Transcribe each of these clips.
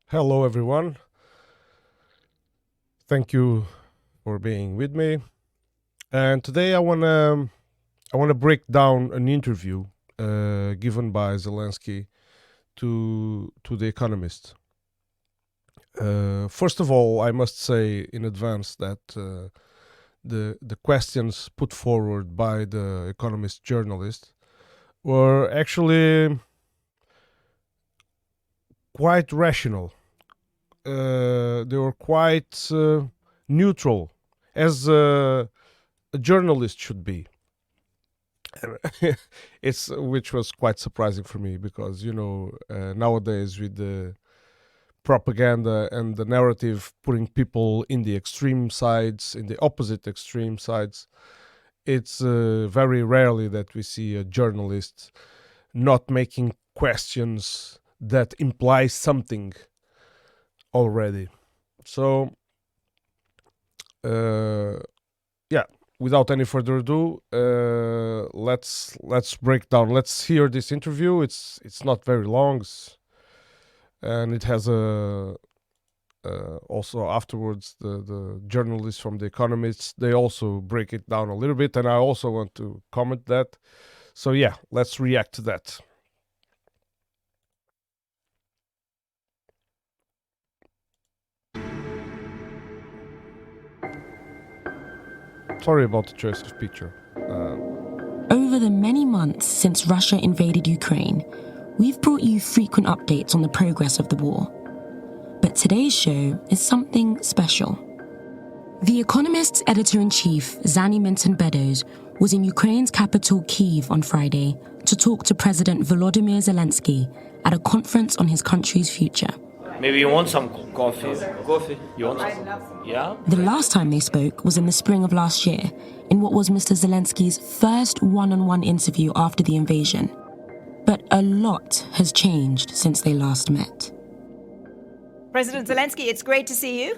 Hello, everyone. Thank you for being with me. And today I wanna break down an interview given by Zelensky to the Economist. First of all, I must say in advance that the questions put forward by the Economist journalist were actually quite rational. They were quite neutral, as a journalist should be. It's which was quite surprising for me because nowadays with the propaganda and the narrative putting people in the extreme sides, in the opposite extreme sides, it's very rarely that we see a journalist not making questions that imply something already. So uh, yeah, without any further ado, let's break down. Let's hear this interview. It's not very long, and it has a also afterwards the journalists from the Economists, they also break it down a little bit, and I also want to comment that. So yeah, let's react to that. Sorry about the choice of picture. Over the many months since Russia invaded Ukraine, we've brought you frequent updates on the progress of the war. But today's show is something special. The Economist's editor-in-chief, Zani Minton-Beddoes, was in Ukraine's capital, Kyiv, on Friday to talk to President Volodymyr Zelensky at a conference on his country's future. Maybe you want some coffee? Coffee? You want some? Yeah? The last time they spoke was in the spring of last year, in what was Mr. Zelensky's first one-on-one interview after the invasion. But a lot has changed since they last met. President Zelensky, it's great to see you.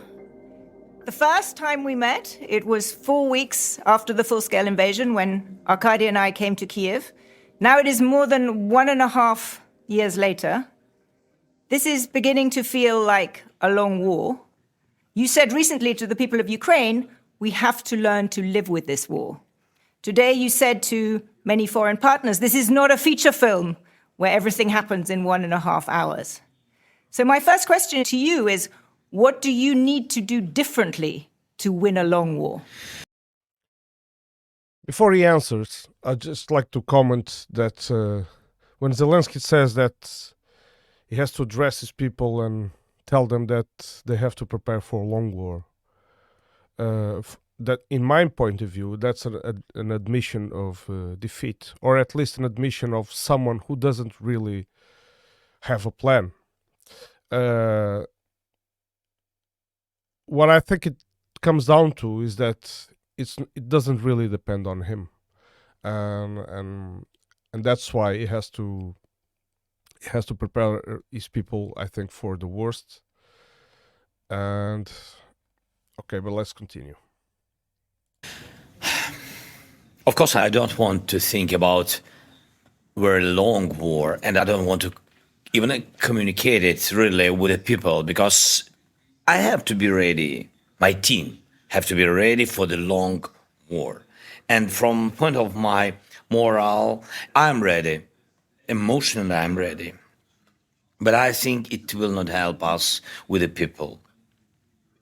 The first time we met, it was 4 weeks after the full-scale invasion when Arkady and I came to Kyiv. Now it is more than 1.5 years later. This is beginning to feel like a long war. You said recently to the people of Ukraine, we have to learn to live with this war. Today you said to many foreign partners, this is not a feature film where everything happens in 1.5 hours. So my first question to you is, what do you need to do differently to win a long war? Before he answers, I'd just like to comment that when Zelensky says that he has to address his people and tell them that they have to prepare for a long war, that in my point of view, that's an admission of defeat, or at least an admission of someone who doesn't really have a plan. What I think it comes down to is that it doesn't really depend on him, and that's why he has to prepare his people, I think, for the worst. And okay, but let's continue. Of course, I don't want to think about very long war, and I don't want to even communicate it really with the people, because I have to be ready. My team have to be ready for the long war. And from point of my morale, I'm ready. Emotionally, I'm ready. But I think it will not help us with the people.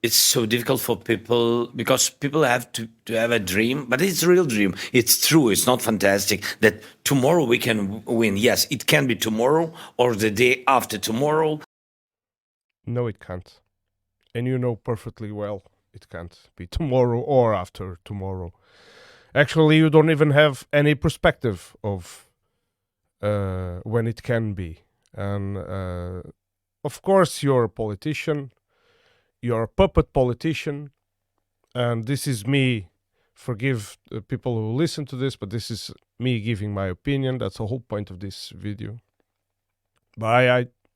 It's so difficult for people because people have to have a dream, but it's a real dream. It's true. It's not fantastic that tomorrow we can win. Yes, it can be tomorrow or the day after tomorrow. No, it can't. And you know perfectly well it can't be tomorrow or after tomorrow. Actually, you don't even have any perspective of when it can be. And of course, you're a politician. You're a puppet politician. And this is me, forgive the people who listen to this, but this is me giving my opinion. That's the whole point of this video. But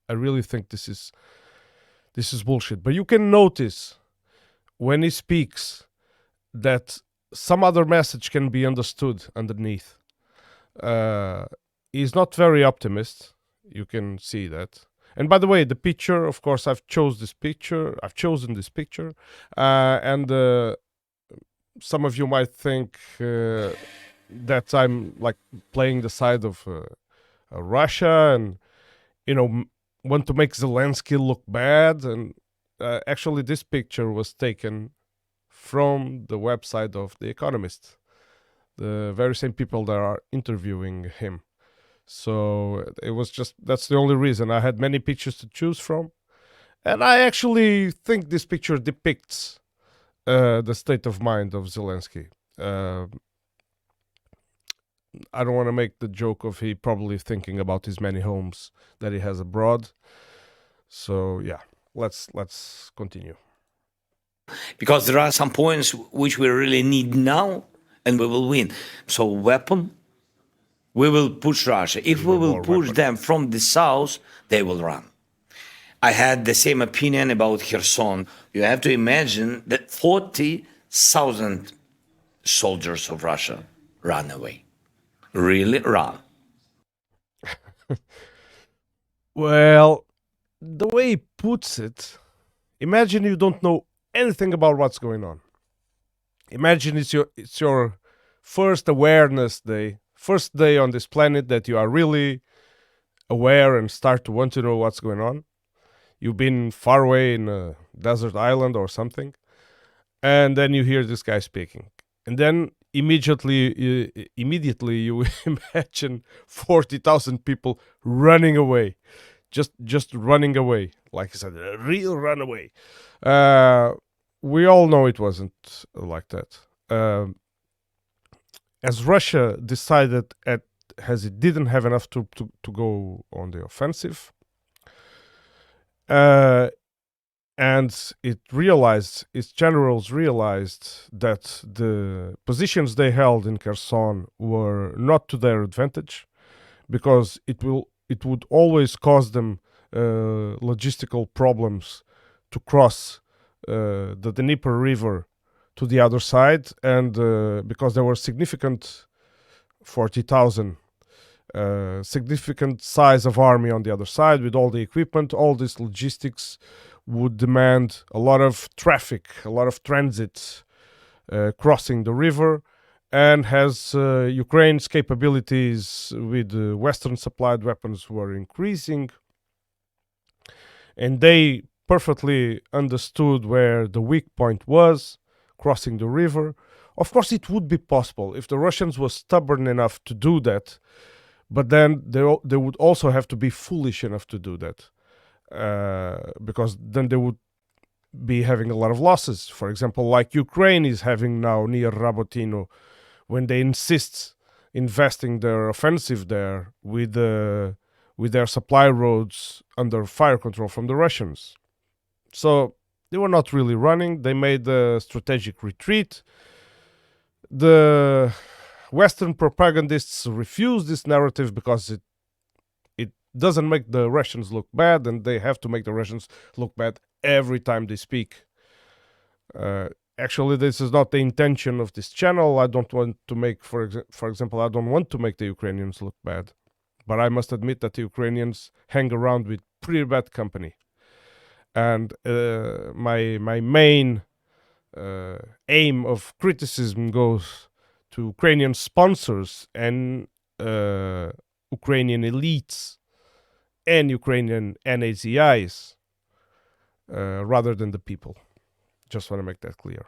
I really think this is bullshit. But you can notice when he speaks that some other message can be understood underneath. He's not very optimist. You can see that. And by the way, the picture, of course, I've chosen this picture, and some of you might think that I'm like playing the side of Russia and want to make Zelensky look bad. And actually, this picture was taken from the website of The Economist, the very same people that are interviewing him. So it was that's the only reason. I had many pictures to choose from. And I actually think this picture depicts the state of mind of Zelensky. I don't want to make the joke of he probably thinking about his many homes that he has abroad. So yeah, let's continue. Because there are some points which we really need now, and we will win. So weapon, we will push Russia. If we will push them from the south, they will run. I had the same opinion about Kherson. You have to imagine that 40,000 soldiers of Russia ran away. Really run. Well, the way he puts it, imagine you don't know anything about what's going on. Imagine it's your first awareness day, first day on this planet that you are really aware and start to want to know what's going on. You've been far away in a desert island or something, and then you hear this guy speaking, and then immediately you imagine 40,000 people running away, just running away, like I said, a real runaway. We all know it wasn't like that. As Russia decided as it didn't have enough to go on the offensive, and its generals realized that the positions they held in Kherson were not to their advantage, because it would always cause them logistical problems to cross the Dnieper River to the other side, and because there were significant 40,000 significant size of army on the other side with all the equipment, all this logistics would demand a lot of traffic, a lot of transit crossing the river. And as Ukraine's capabilities with Western supplied weapons were increasing, and they perfectly understood where the weak point was, crossing the river. Of course, it would be possible if the Russians were stubborn enough to do that, but then they would also have to be foolish enough to do that, because then they would be having a lot of losses. For example, like Ukraine is having now near Rabotino, when they insist investing their offensive there with their supply roads under fire control from the Russians. So they were not really running. They made a strategic retreat. The Western propagandists refuse this narrative because it doesn't make the Russians look bad, and they have to make the Russians look bad every time they speak. Actually, this is not the intention of this channel. I don't want to make, for example, I don't want to make the Ukrainians look bad. But I must admit that the Ukrainians hang around with pretty bad company. And my main aim of criticism goes to Ukrainian sponsors and Ukrainian elites and Ukrainian NAZIs rather than the people. Just want to make that clear.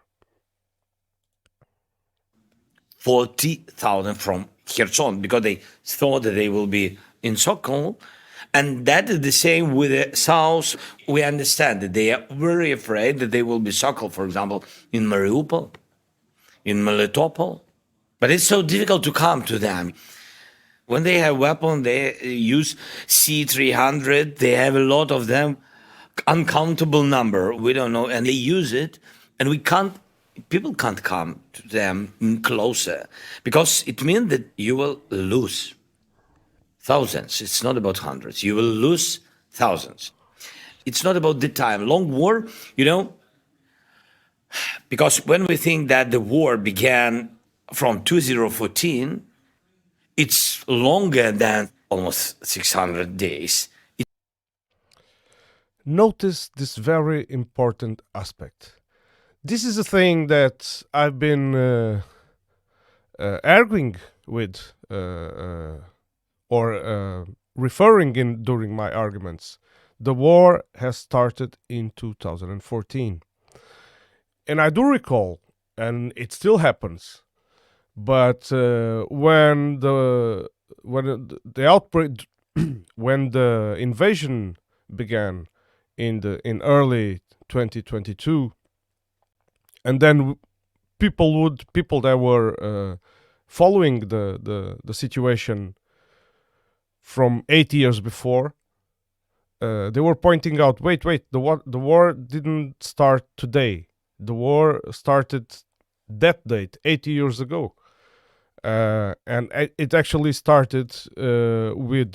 40,000 from Kherson, because they thought that they will be in Sokol. And that is the same with the south. We understand that they are very afraid that they will be Sokol, for example, in Mariupol, in Melitopol. But it's so difficult to come to them. When they have weapons, they use C-300. They have a lot of them, uncountable number. We don't know, and they use it, and people can't come to them closer, because it means that you will lose thousands. It's not about hundreds. You will lose thousands. It's not about the time. Long war, because when we think that the war began from 2014, it's longer than almost 600 days. notice this very important aspect. This is a thing that I've been arguing with or referring in during my arguments. The war has started in 2014. And I do recall, and it still happens, but when the outbreak, when the invasion began in early 2022, and then people that were following the situation from 8 years before, they were pointing out, wait, the war didn't start today. The war started that date, 80 years ago. And it actually started with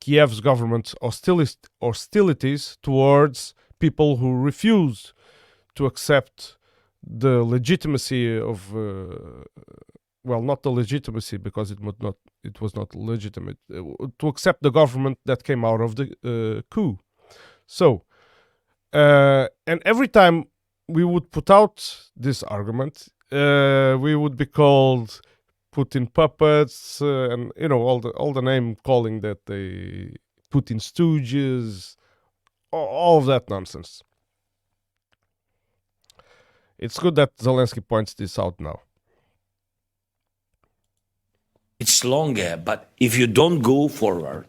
Kiev's government's hostilities towards people who refuse to accept the legitimacy of, well, not the legitimacy because it was not legitimate, to accept the government that came out of the coup. So, and every time we would put out this argument, we would be called Putin puppets, and all the name calling that they Putin stooges, all of that nonsense. It's good that Zelensky points this out now. It's longer, but if you don't go forward,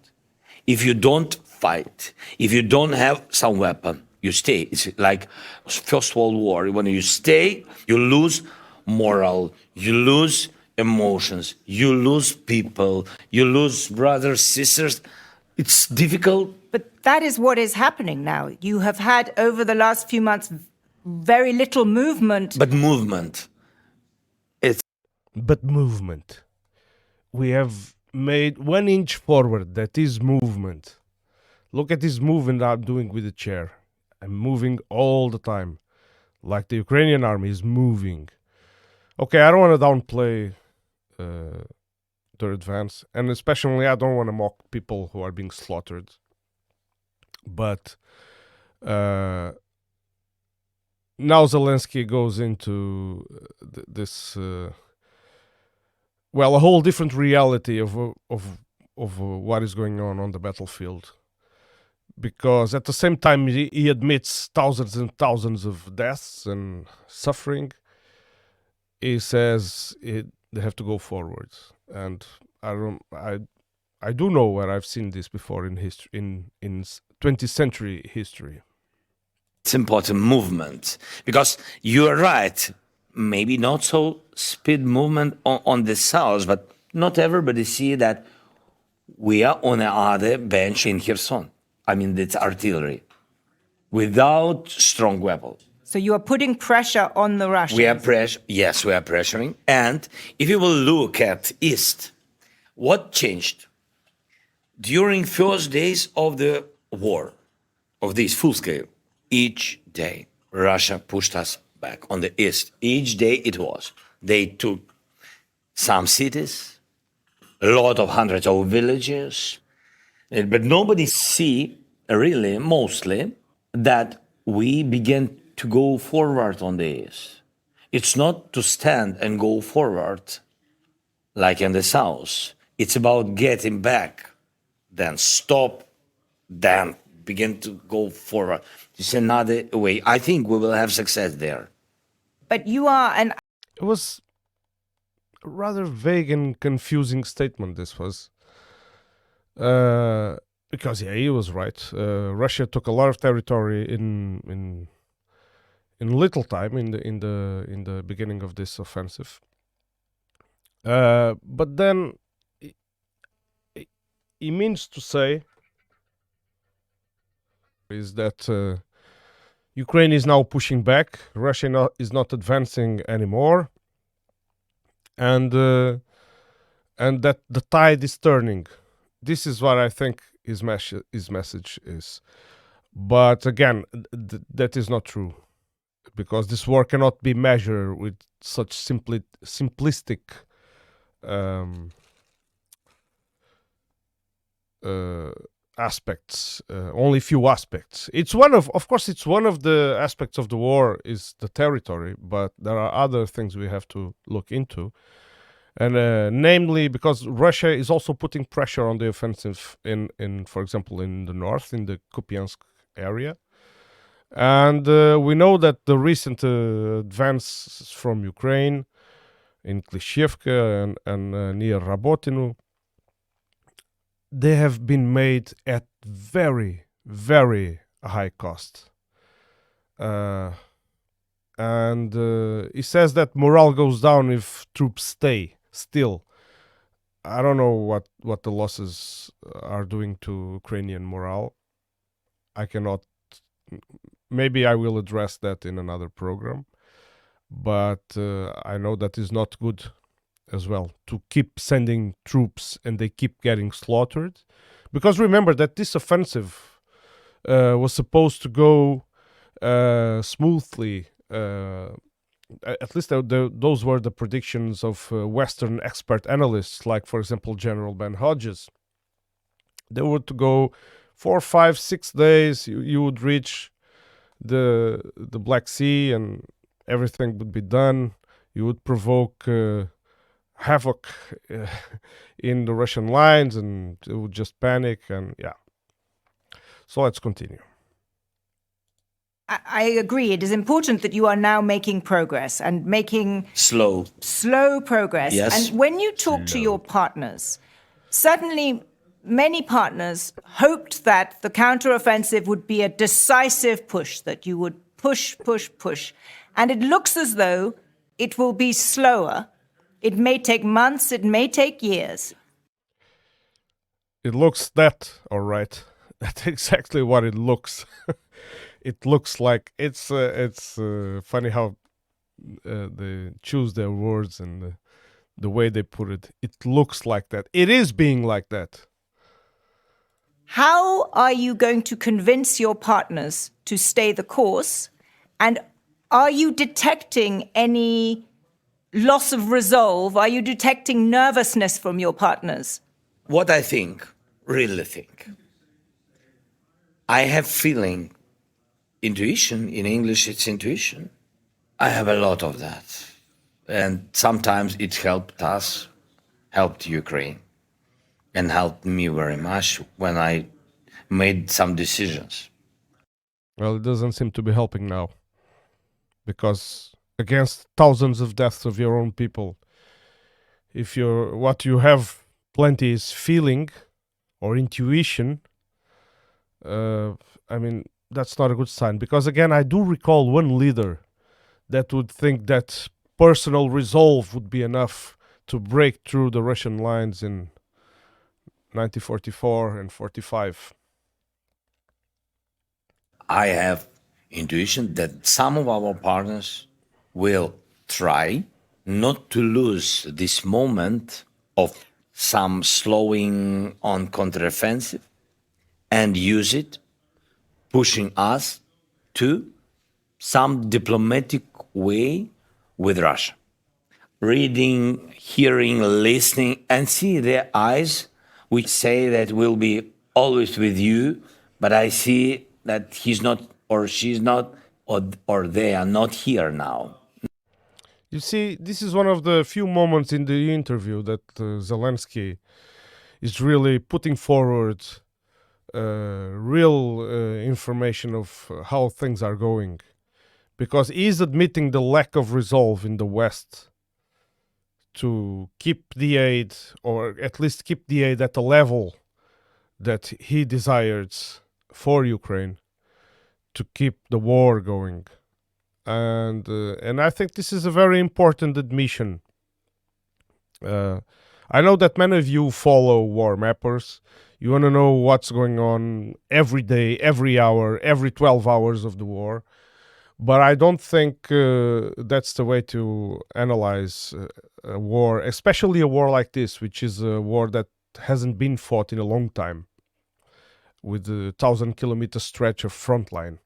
if you don't fight, if you don't have some weapon, you stay. It's like First World War. When you stay, you lose moral, you lose emotions, you lose people, you lose brothers, sisters. It's difficult. But that is what is happening now. You have had, over the last few months, very little movement. But movement. But movement. We have made 1 inch forward. That is movement. Look at this movement I'm doing with the chair. I'm moving all the time. Like the Ukrainian army is moving. Okay, I don't want to downplay their advance. And especially, I don't want to mock people who are being slaughtered. But now Zelensky goes into this... well, a whole different reality of what is going on the battlefield. Because at the same time, he admits thousands and thousands of deaths and suffering. He says they have to go forward, and I do know where I've seen this before in history, in 20th century history. It's important movement, because you are right. Maybe not so speed movement on the south, but not everybody see that we are on the other bench in Kherson. I mean, it's artillery without strong weapons. So you are putting pressure on the Russians. Yes, we are pressuring. And if you will look at East, what changed? During first days of the war, of this full scale, each day Russia pushed us back on the East. Each day it was. They took some cities, a lot of hundreds of villages, but nobody see really, mostly, that we began to go forward on the East. It's not to stand and go forward like in the South. It's about getting back, then stop, then begin to go forward. It's another way. I think we will have success there. But you are an... It was a rather vague and confusing statement, this was. Because, yeah, he was right. Russia took a lot of territory in little time in the beginning of this offensive. But then he means to say is that Ukraine is now pushing back, Russia is not advancing anymore, and that the tide is turning. This is what I think his message is. But again, that is not true, because this war cannot be measured with such simplistic aspects, only few aspects. It's of course, it's one of the aspects of the war is the territory, but there are other things we have to look into, and namely because Russia is also putting pressure on the offensive in for example, in the north, in the Kupiansk area, and we know that the recent advances from Ukraine in Klishchevka and near Rabotino, they have been made at very, very high cost. And he says that morale goes down if troops stay still. I don't know what the losses are doing to Ukrainian morale. I cannot. Maybe I will address that in another program. But I know that is not good as well to keep sending troops and they keep getting slaughtered, because remember that this offensive was supposed to go smoothly, at least those were the predictions of Western expert analysts, like for example General Ben Hodges. They were to go 4, 5, 6 days, you would reach the Black Sea and everything would be done. You would provoke havoc in the Russian lines, and it would just panic. And yeah, so let's continue. I agree. It is important that you are now making progress and making Slow. progress. Yes. And when you talk to your partners, certainly many partners hoped that the counteroffensive would be a decisive push, that you would push. And it looks as though it will be slower. It may take months, it may take years. It looks that, all right. That's exactly what it looks. It looks like it's funny how they choose their words and the way they put it. It looks like that. It is being like that. How are you going to convince your partners to stay the course? And are you detecting any loss of resolve? Are you detecting nervousness from your partners? What I think, really think, I have feeling, intuition, in English it's intuition. I have a lot of that. And sometimes it helped us, helped Ukraine, and helped me very much when I made some decisions. Well, it doesn't seem to be helping now, because against thousands of deaths of your own people, if what you have plenty is feeling or intuition, I mean, that's not a good sign. Because again, I do recall one leader that would think that personal resolve would be enough to break through the Russian lines in 1944 and 45. I have intuition that some of our partners will try not to lose this moment of some slowing on counteroffensive and use it, pushing us to some diplomatic way with Russia. Reading, hearing, listening, and see their eyes, which say that we'll be always with you, but I see that he's not or she's not or they are not here now. You see, this is one of the few moments in the interview that Zelensky is really putting forward real information of how things are going, because he's admitting the lack of resolve in the West to keep the aid, or at least keep the aid at the level that he desires for Ukraine, to keep the war going. And I think this is a very important admission. I know that many of you follow war mappers. You want to know what's going on every day, every hour, every 12 hours of the war. But I don't think that's the way to analyze a war, especially a war like this, which is a war that hasn't been fought in a long time, with a 1,000-kilometer stretch of front line.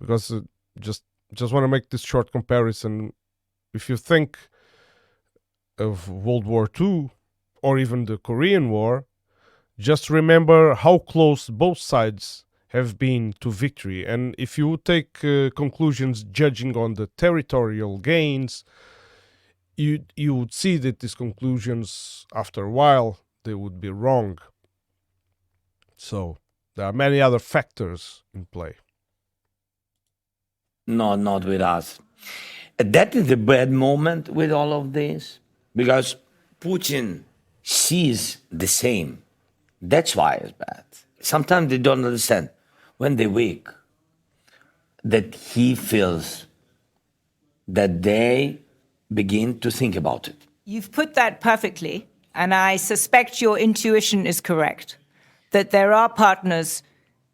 Because just want to make this short comparison. If you think of World War II or even the Korean War, Just remember how close both sides have been to victory. And if you take conclusions judging on the territorial gains, you would see that these conclusions, after a while, they would be wrong. So there are many other factors in play. No, not with us. That is the bad moment with all of this, because Putin sees the same. That's why it's bad. Sometimes they don't understand when they wake that he feels that they begin to think about it. You've put that perfectly, and I suspect your intuition is correct, that there are partners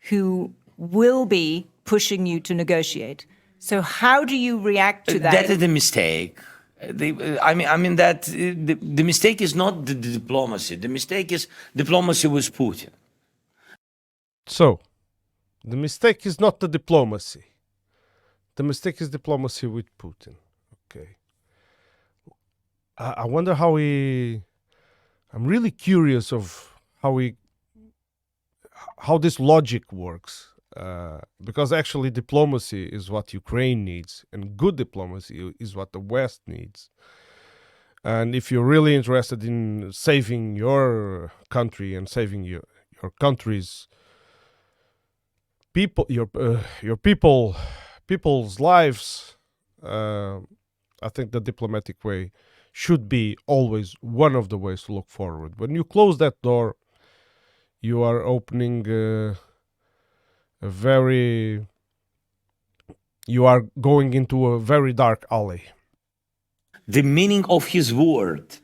who will be pushing you to negotiate. So how do you react to that? That is the mistake. I mean that the mistake is not the diplomacy. The mistake is diplomacy with Putin. So the mistake is not the diplomacy. The mistake is diplomacy with Putin. Okay. I wonder how he. I'm really curious of how this logic works. Because actually diplomacy is what Ukraine needs, and good diplomacy is what the West needs. And if you're really interested in saving your country and saving your country's people, your people's lives, I think the diplomatic way should be always one of the ways to look forward. When you close that door, you are opening you are going into a very dark alley. The meaning of his word.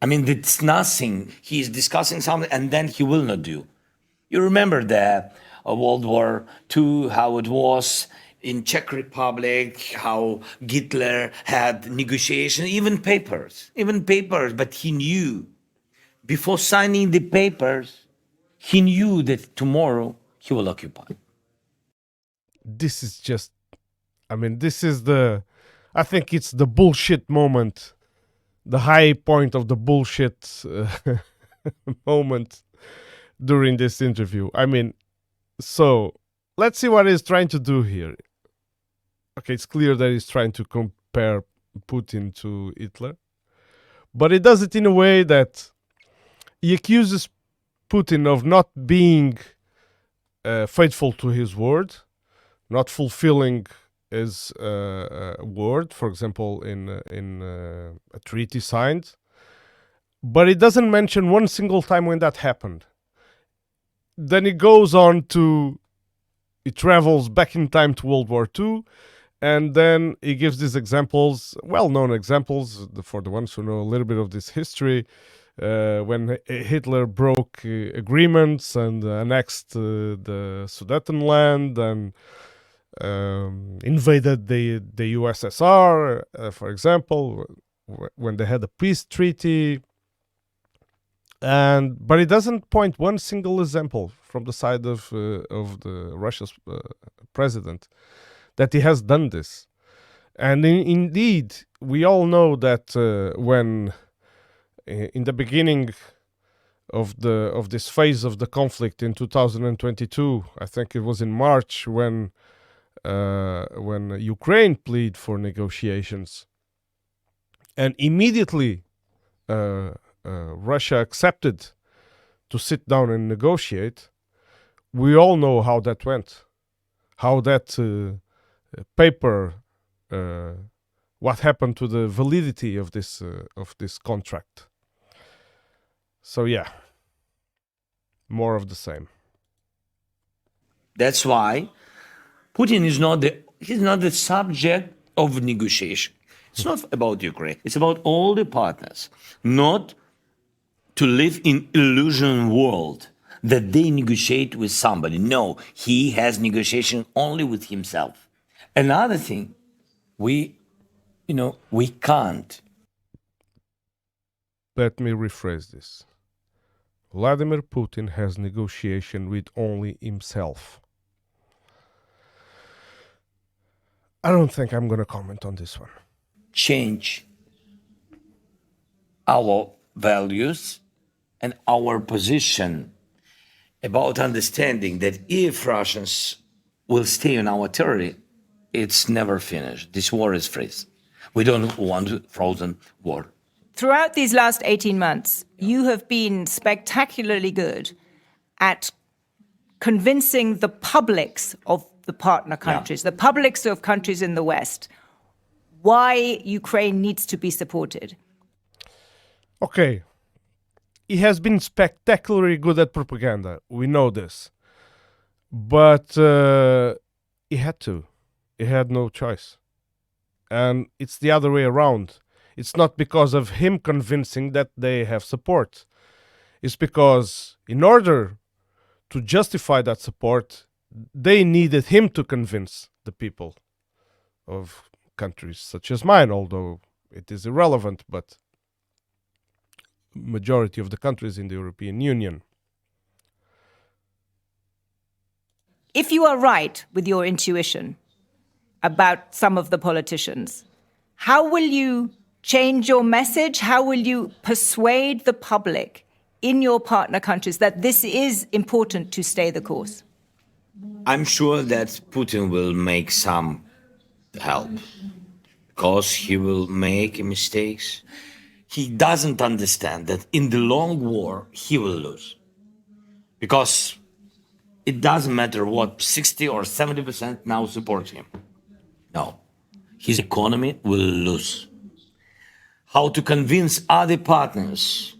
I mean, it's nothing. He is discussing something and then he will not do. You remember the World War II, how it was in Czech Republic, how Hitler had negotiations, even papers, but he knew before signing the papers, he knew that tomorrow he will occupy. This is just, I mean, I think it's the bullshit moment, the high point of the bullshit moment during this interview. I mean, so let's see what he's trying to do here. Okay, it's clear that he's trying to compare Putin to Hitler, but he does it in a way that he accuses Putin of not being faithful to his word, not fulfilling his word, for example, in a treaty signed. But it doesn't mention one single time when that happened. Then he goes on he travels back in time to World War II, and then he gives these examples, well-known examples, for the ones who know a little bit of this history, when Hitler broke agreements and annexed the Sudetenland and invaded the USSR, for example, when they had a peace treaty. But it doesn't point one single example from the side of the Russia's president that he has done this. And indeed, we all know that when in the beginning of this phase of the conflict in 2022, I think it was in March, when Ukraine pleaded for negotiations, and immediately Russia accepted to sit down and negotiate. We all know how that went, how that paper, what happened to the validity of this contract. So yeah, more of the same. That's why Putin is not the subject of negotiation. It's not about Ukraine. It's about all the partners, not to live in illusion world that they negotiate with somebody. No, he has negotiation only with himself. Another thing, we can't. Let me rephrase this. Vladimir Putin has negotiation with only himself. I don't think I'm going to comment on this one. Change our values and our position about understanding that if Russians will stay on our territory, it's never finished. This war is freeze. We don't want a frozen war. Throughout these last 18 months, you have been spectacularly good at convincing the publics of the partner countries, the publics of countries in the West, why Ukraine needs to be supported. Okay. He has been spectacularly good at propaganda. We know this. But he had to. He had no choice. And it's the other way around. It's not because of him convincing that they have support. It's because in order to justify that support, they needed him to convince the people of countries such as mine, although it is irrelevant, but majority of the countries in the European Union. If you are right with your intuition about some of the politicians, how will you change your message? How will you persuade the public in your partner countries that this is important to stay the course? I'm sure that Putin will make some help because he will make mistakes. He doesn't understand that in the long war, he will lose. Because it doesn't matter what 60 or 70% now support him. No, his economy will lose. How to convince other partners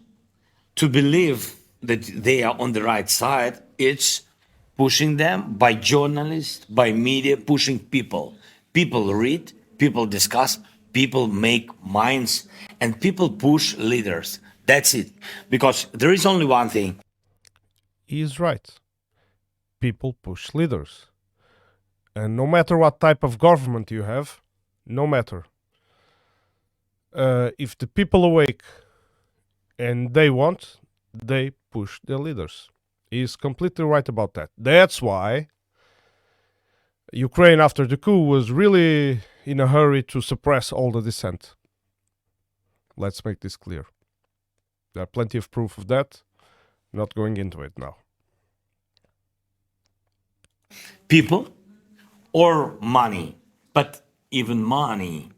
to believe that they are on the right side, it's pushing them by journalists, by media, pushing people. People read, people discuss, people make minds, and people push leaders. That's it. Because there is only one thing. He is right. People push leaders. And no matter what type of government you have, no matter, if the people awake and they want, they push their leaders. He is completely right about that. That's why Ukraine, after the coup, was really in a hurry to suppress all the dissent. Let's make this clear. There are plenty of proof of that. Not going into it now. People or money, but even money,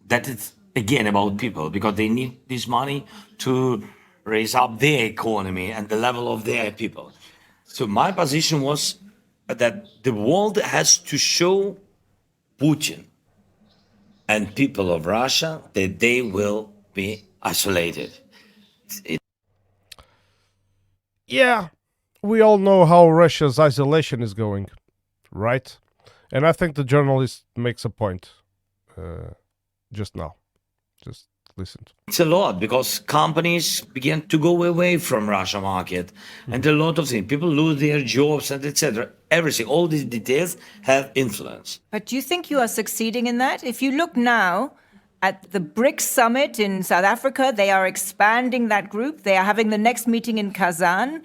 that is again about people because they need this money to raise up their economy and the level of their people. So my position was that the world has to show Putin and people of Russia that they will be isolated. Yeah, we all know how Russia's isolation is going, right? And I think the journalist makes a point just now. Just listen. It's a lot because companies begin to go away from Russia market and a lot of things. People lose their jobs and etc. Everything, all these details have influence. But do you think you are succeeding in that? If you look now at the BRICS summit in South Africa, they are expanding that group. They are having the next meeting in Kazan.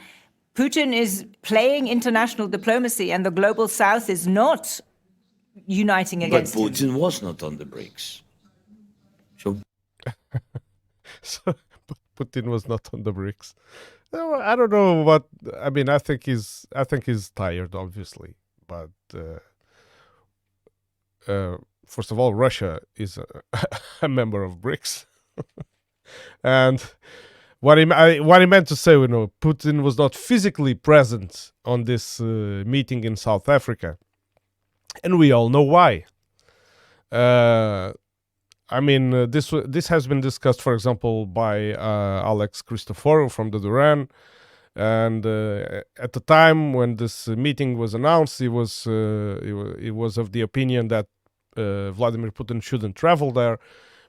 Putin is playing international diplomacy and the global south is not uniting against But him. Putin was not on the BRICS. So Putin was not on the BRICS. No, I don't know what. I mean, I think he's tired, obviously. But first of all, Russia is a member of BRICS, and what he meant to say, Putin was not physically present on this meeting in South Africa, and we all know why. I mean, this has been discussed, for example, by Alex Christoforou from the Duran, and at the time when this meeting was announced, he was of the opinion that Vladimir Putin shouldn't travel there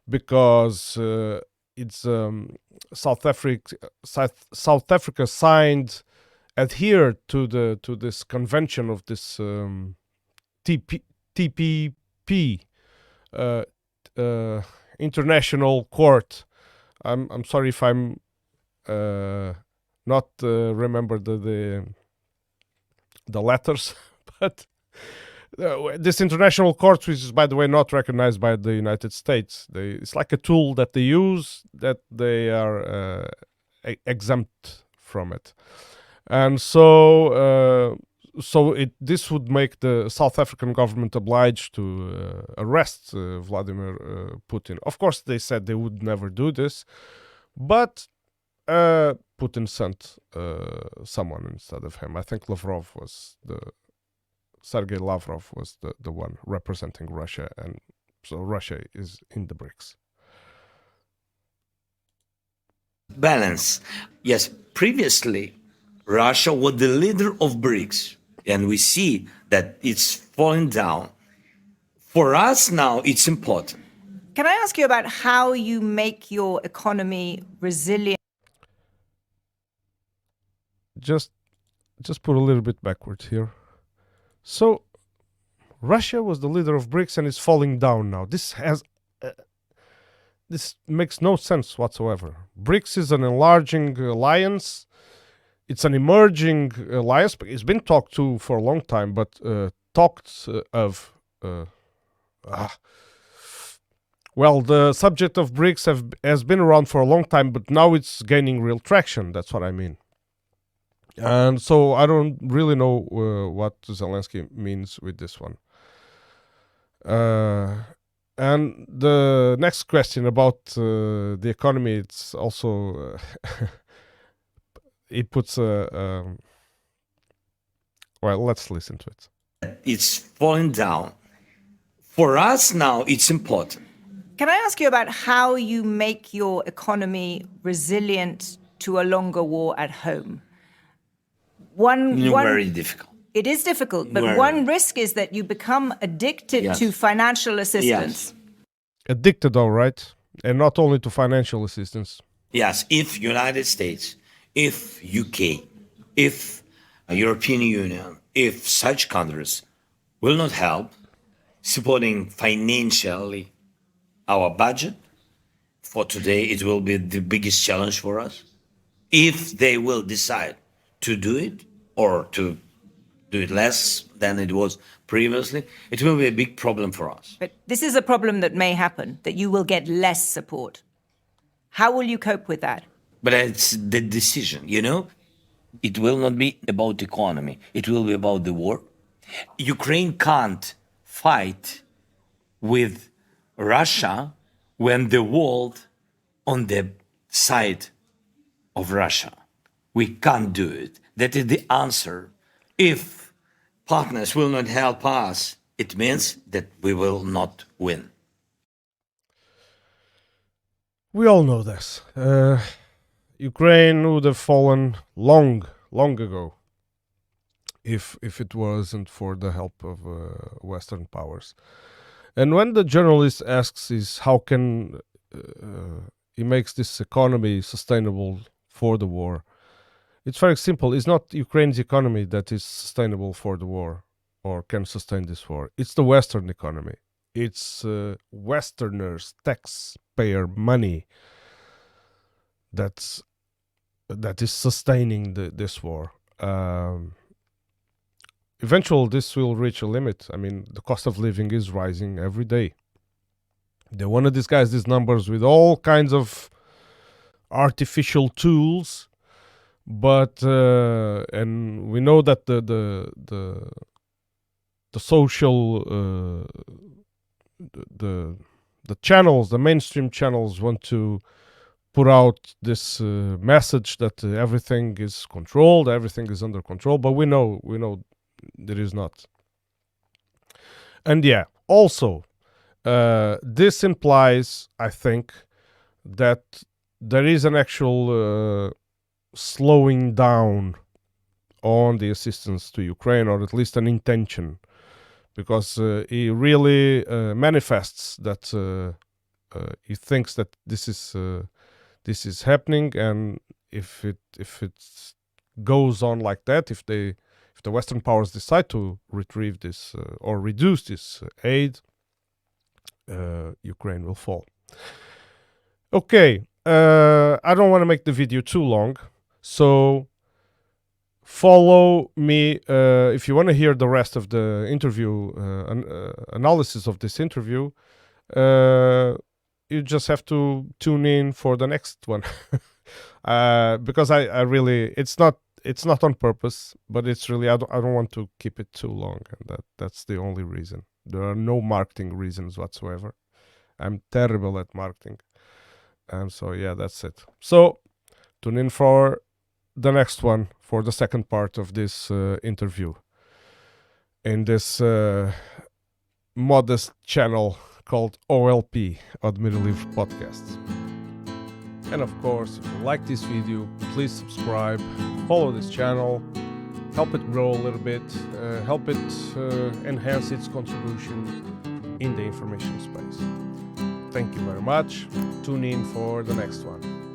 because it's South Africa adhered to this convention of this TPP. International Court. I'm sorry if I'm not remember the letters, but this international court, which is by the way not recognized by the United States, it's like a tool that they use that they are exempt from it. And so this would make the South African government obliged to arrest Vladimir Putin. Of course, they said they would never do this, but Putin sent someone instead of him. I think Sergei Lavrov was the one representing Russia, and so Russia is in the BRICS. Balance. Yes, previously, Russia was the leader of BRICS, and we see that it's falling down. For us now, it's important. Can I ask you about how you make your economy resilient? Just put a little bit backward here. So, Russia was the leader of BRICS and is falling down now. This makes no sense whatsoever. BRICS is an enlarging alliance. It's an emerging alliance. It's been talked to for a long time, but well, the subject of BRICS has been around for a long time, but now it's gaining real traction. That's what I mean. And so I don't really know what Zelensky means with this one. And the next question about the economy, it's also he puts well, let's listen to it. It's falling down. For us now, it's important. Can I ask you about how you make your economy resilient to a longer war at home? Very difficult. It is difficult, but Very. one risk is that you become addicted Yes. to financial assistance. Yes. Addicted, all right, and not only to financial assistance. Yes, if United States, if UK, if European Union, if such countries will not help supporting financially our budget, for today it will be the biggest challenge for us. If they will decide to do it or to do it less than it was previously, it will be a big problem for us. But this is a problem that may happen, that you will get less support. How will you cope with that? But it's the decision, you know? It will not be about the economy. It will be about the war. Ukraine can't fight with Russia when the world on the side of Russia. We can't do it. That is the answer. If partners will not help us, it means that we will not win. We all know this. Ukraine would have fallen long ago if it wasn't for the help of Western powers. And when the journalist asks is how can he makes this economy sustainable for the war, it's very simple. It's not Ukraine's economy that is sustainable for the war or can sustain this war. It's the Western economy. It's Westerners' taxpayer money that is sustaining this war. Eventually, this will reach a limit. I mean, the cost of living is rising every day. They want to disguise these numbers with all kinds of artificial tools, but and we know that the social the channels, the mainstream channels, want to put out this message that everything is controlled, everything is under control, but we know there is not. And yeah, also, this implies, I think, that there is an actual slowing down on the assistance to Ukraine, or at least an intention, because he really manifests that he thinks that this is happening, and if it goes on like that, if the Western powers decide to retrieve this or reduce this aid, Ukraine will fall. Okay, I don't want to make the video too long, so follow me if you want to hear the rest of the interview, analysis of this interview. You just have to tune in for the next one. because I really it's not on purpose, but it's really I don't want to keep it too long, and that's the only reason. There are no marketing reasons whatsoever. I'm terrible at marketing, and so yeah, that's it. So tune in for the next one, for the second part of this interview in this modest channel called OLP, Admira Livre Podcasts. And of course, if you like this video, please subscribe, follow this channel, help it grow a little bit, help it enhance its contribution in the information space. Thank you very much. Tune in for the next one.